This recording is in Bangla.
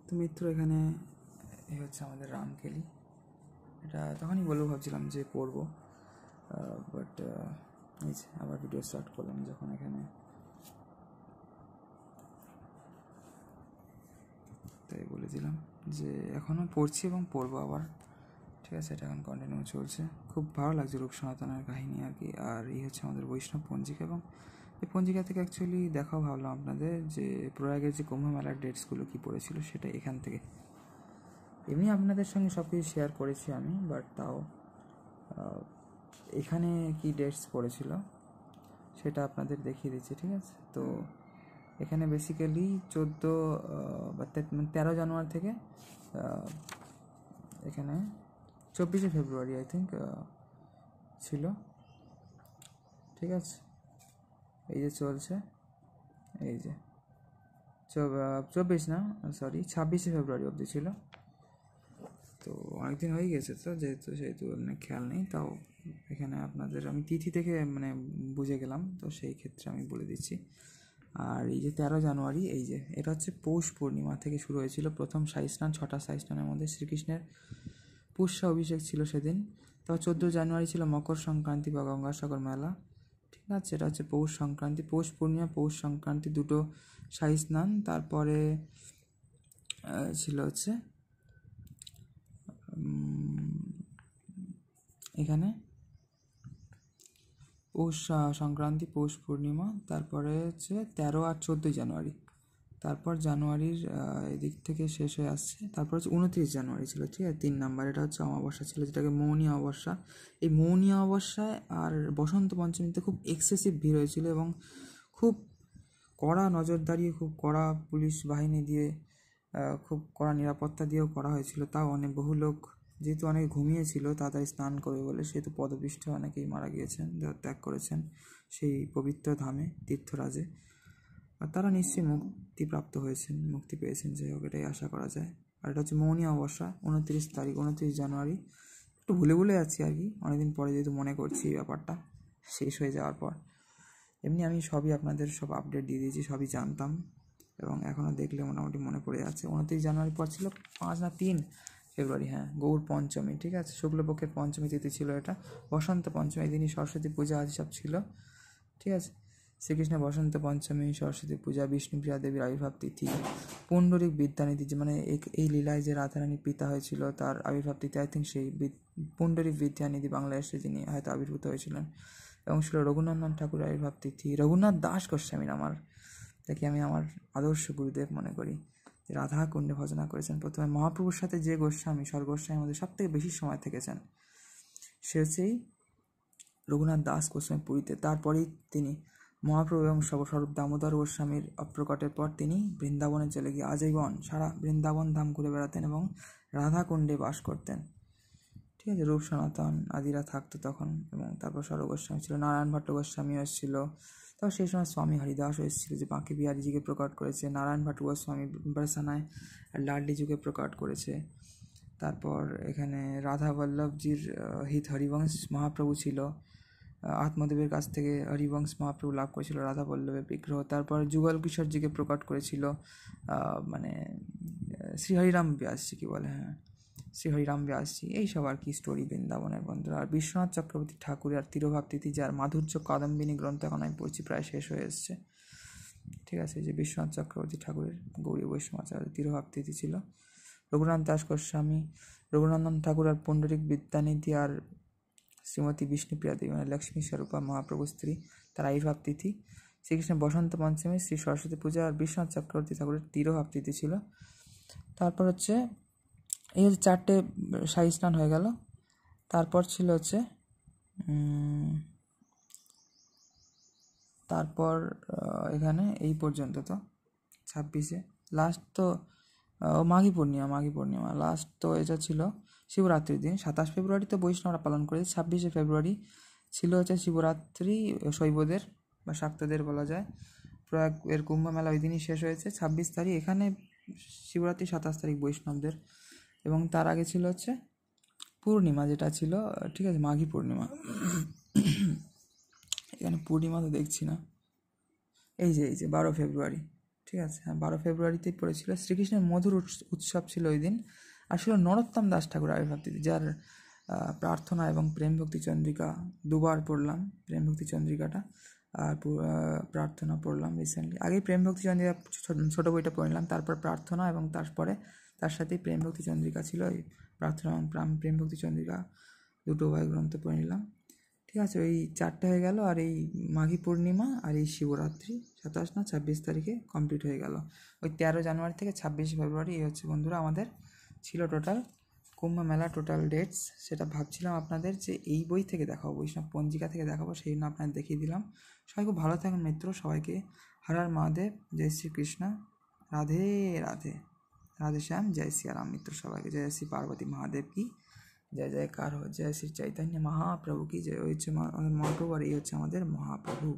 তো মিত্র, এখানে এই হচ্ছে আমাদের রামকেলি। এটা তখনই বলবো ভাবছিলাম যে করবো, বাট এই যে আবার ভিডিও স্টার্ট করলাম যখন এখানে, তাই বলে দিলাম যে এখনও পড়ছি এবং পড়বো আবার। ঠিক আছে, এটা এখন কন্টিনিউ চলছে। খুব ভালো লাগছে রূপ সনাতনের কাহিনী আর কি। আর এই হচ্ছে আমাদের বৈষ্ণব পঞ্জিকা, এবং এই পঞ্জিকা থেকে অ্যাকচুয়ালি দেখাও ভাবলাম আপনাদের যে প্রয়াগের যে কুম্ভ মেলার ডেটসগুলো কী পড়েছিল সেটা এখান থেকে। এমনি আপনাদের সঙ্গে সব কিছু শেয়ার করেছি আমি, বাট তাও এখানে কি ডেটস পড়েছিল সেটা আপনাদের দেখিয়ে দিচ্ছি। ঠিক আছে, তো এখানে বেসিক্যালি 13 জানুয়ারি থেকে এখানে 24শে ফেব্রুয়ারি আই থিঙ্ক ছিল। ঠিক আছে, এই যে চলছে, এই যে 26শে ফেব্রুয়ারি অবধি ছিল। তো অনেকদিন হয়ে গেছে, তো সেহেতু অনেক খেয়াল নেই। তাও এখানে আপনাদের আমি তিথি থেকে মানে বুঝে গেলাম, তো সেই ক্ষেত্রে আমি বলে দিচ্ছি। আর এই যে 13 জানুয়ারি, এই যে এটা হচ্ছে পৌষ পূর্ণিমা থেকে শুরু হয়েছিল প্রথম সাই স্নান। 6টা সাই স্নানের মধ্যে শ্রীকৃষ্ণের পুষ্যা অভিষেক ছিল সেদিন। তারপর 14 জানুয়ারি ছিল মকর সংক্রান্তি বা গঙ্গাসাগর মেলা। ঠিক আছে, এটা হচ্ছে পৌষ সংক্রান্তি, পৌষ পূর্ণিমা, পৌষ সংক্রান্তি, দুটো সাই স্নান। তারপরে ছিল হচ্ছে এখানে পৌষ সংক্রান্তি, পৌষ পূর্ণিমা, তারপরে হচ্ছে 13 আর 14 জানুয়ারি। তারপর জানুয়ারির এদিক থেকে শেষ হয়ে আসছে। তারপর হচ্ছে 29 জানুয়ারি ছিল। ঠিক আছে, 3 নাম্বার, এটা হচ্ছে অমাবস্যা ছিল, যেটাকে মৌনী অমাবস্যা। এই মৌনী অমাবস্যায় আর বসন্ত পঞ্চমীতে খুব এক্সেসিভ ভিড় হয়েছিল, এবং খুব কড়া নজরদারি, খুব কড়া পুলিশ বাহিনী দিয়ে, খুব কড়া নিরাপত্তা দিয়েও করা হয়েছিল। তাও বহু লোক, যেহেতু অনেক ঘুমিয়েছিল তাড়াতাড়ি স্নান করবে বলে, সেহেতু পদপিষ্টে অনেকেই মারা গিয়েছেন, ত্যাগ করেছেন সেই পবিত্র ধামে, তীর্থরাজে। আর তারা নিশ্চয়ই মুক্তিপ্রাপ্ত হয়েছেন, মুক্তি পেয়েছেন, যাই হোক এটাই আশা করা যায়। আর এটা হচ্ছে মৌনী অমাবস্যা, 29 জানুয়ারি। একটু ভুলে যাচ্ছি আর কি, অনেকদিন পরে যেহেতু মনে করছি এই ব্যাপারটা শেষ হয়ে যাওয়ার পর। এমনি আমি সবই আপনাদের সব আপডেট দিয়ে দিয়েছি, সবই জানতাম, এবং এখনও দেখলে মোটামুটি মনে পড়ে যাচ্ছে। 29 জানুয়ারি পর ছিল 5 না 3 ফেব্রুয়ারি, হ্যাঁ, গৌর পঞ্চমী। ঠিক আছে, শুক্লপক্ষের পঞ্চমী তিথি ছিল এটা, বসন্ত পঞ্চমী। এই দিনই সরস্বতী পূজা আদি সব ছিল। ঠিক আছে, শ্রীকৃষ্ণের বসন্ত পঞ্চমী, সরস্বতী পূজা, বিষ্ণুপ্রিয়া দেবীর আবির্ভাব তিথি, পুণ্ডরিক বিদ্যানিধি, যে মানে এই লীলায় যে রাধারানীর পিতা হয়েছিল তার আবির্ভাব তিথি, আই থিঙ্ক সেই পুণ্ডরিক বিদ্যানিধি বাংলাদেশে যিনি হয়তো আবির্ভূত হয়েছিলেন। এবং ছিল রঘুনন্দন ঠাকুরের আবির্ভাব তিথি। রঘুনাথ দাস গোস্বামীর দেখি আমি আমার আদর্শ গুরুদেব মনে করি, রাধা কুণ্ডে ভজনা করেছেন। প্রথমে মহাপ্রভুর সাথে যে গোস্বামী, স্বর্গোস্বামীর মধ্যে সব থেকে বেশি সময় থেকেছেন, সে হচ্ছে এই রঘুনাথ দাস গোস্বামী পুরীতে। তারপরেই তিনি মহাপ্রভু এবং স্বরূপ দামোদর গোস্বামীর অপ্রকটের পর তিনি বৃন্দাবনে চলে গিয়ে আজীবন সারা বৃন্দাবন ধাম ঘুরে বেড়াতেন এবং রাধাকুণ্ডে বাস করতেন। ঠিক আছে, রূপ সনাতন আদিরা থাকতো তখন। এবং তারপর স্বরূপ গোস্বামী ছিল, নারায়ণ ভট্ট গোস্বামী এসেছিল। তাও সেই সময় স্বামী হরিদাসও এসেছিল, যে বাঁকে বিহারীজিকে প্রকট করেছে। নারায়ণ ভট্ট গোস্বামী বরসানায় লাডলি যুগে প্রকট করেছে। তারপর এখানে রাধা বল্লভজির হিত হরিবংশ মহাপ্রভু ছিল, আত্মদেবের কাছ থেকে হরিবংশ মহাপ্রভু লাভ করেছিল রাধা বল্লভের বিগ্রহ। তারপর যুগল কিশোরজিকে প্রকট করেছিল মানে শ্রী হরিরাম ব্যাসজি, কি বলে, হ্যাঁ, শ্রী হরিরাম ব্যাসজি। এইসব আর কি স্টোরি বৃন্দাবনের বন্ধুরা। আর বিশ্বনাথ চক্রবর্তী ঠাকুরের তিরোভাব তিথি, যার মাধুর্য কাদম্বিনী গ্রন্থ এখন আমি পড়ছি, প্রায় শেষ হয়ে এসছে। ঠিক আছে, যে বিশ্বনাথ চক্রবর্তী ঠাকুরের গৌরী বৈষ্ণবাচার্য তিরোভাব তিথি ছিল। রঘুনাথ দাস গোস্বামী, রঘুনন্দন ঠাকুর আর পুণ্ডরিক বিদ্যানিধি আর শ্রীমতী বিষ্ণুপ্রিয়া দেবী মানে লক্ষ্মী স্বরূপা মহাপ্রভুর স্ত্রী, তার আবির্ভাব তিথি। শ্রীকৃষ্ণের বসন্ত পঞ্চমী, শ্রী সরস্বতী পূজা আর বিশ্বনাথ চক্রবর্তী ঠাকুরের তিরোভাব তিথি ছিল। তারপর হচ্ছে এই 4টে সাই স্নান হয়ে গেল। তারপর ছিল হচ্ছে তারপর এখানে এই পর্যন্ত তো 26শে লাস্ট, তো মাঘী পূর্ণিমা লাস্ট। তো এটা ছিল শিবরাত্রির দিন। 27 ফেব্রুয়ারি তো বৈষ্ণবরা পালন করেছে। 26শে ফেব্রুয়ারি ছিল হচ্ছে শিবরাত্রি, শৈবদের বা শাক্তদের বলা যায়। প্রয়াগ এর কুম্ভ মেলা ওই দিনই শেষ হয়েছে। 26 তারিখ এখানে শিবরাত্রি, 27 তারিখ বৈষ্ণবদের। এবং তার আগে ছিল হচ্ছে পূর্ণিমা, যেটা ছিল, ঠিক আছে, মাঘী পূর্ণিমা। এখানে পূর্ণিমা তো দেখছি না, এই যে 12 ফেব্রুয়ারি। ঠিক আছে, হ্যাঁ 12 ফেব্রুয়ারিতেই পড়েছিল। শ্রীকৃষ্ণের মধুর উৎসব ছিল ওই দিন। আর ছিল নরোত্তম দাস ঠাকুর আবির্ভাব তিথি, যার প্রার্থনা এবং প্রেম ভক্তি চন্দ্রিকা দুবার পড়লাম, প্রেম ভক্তি চন্দ্রিকাটা, আর প্রার্থনা পড়লাম রিসেন্টলি। আগেই প্রেম ভক্তি চন্দ্রিকা ছোটো বইটা পড়ে নিলাম, তারপর প্রার্থনা, এবং তারপরে তার সাথেই প্রেম ভক্তি চন্দ্রিকা ছিল। এই প্রার্থনা এবং প্রেম ভক্তি চন্দ্রিকা দুটো উভয় গ্রন্থ পড়ে নিলাম। ঠিক আছে, ওই 4টে হয়ে গেল। আর এই মাঘী পূর্ণিমা আর এই শিবরাত্রি 27 না 26 তারিখে কমপ্লিট হয়ে গেল। ওই 13 জানুয়ারি থেকে 26 ফেব্রুয়ারি এই হচ্ছে বন্ধুরা আমাদের ছিল টোটাল কুম্ভ মেলা টোটাল ডেটস। সেটা ভাবছিলাম আপনাদের যে এই বই থেকে দেখাবো, বৈষ্ণব পঞ্জিকা থেকে দেখাবো, সেই জন্য আপনাদের দেখিয়ে দিলাম। সবাই খুব ভালো থাকুন মিত্র, সবাইকে হর হর মহাদেব, জয় শ্রীকৃষ্ণ, রাধে রাধে, রাধে শ্যাম, জয় সিয়ারাম মিত্র সবাইকে, জয় শ্রী পার্বতী মহাদেব কি जय जयकार हो, जय श्री चैतन्य महाप्रभु की जय। হচ্ছে আমাদের মহাপ্রভু, আর এই হচ্ছে আমাদের মহাপ্রভু।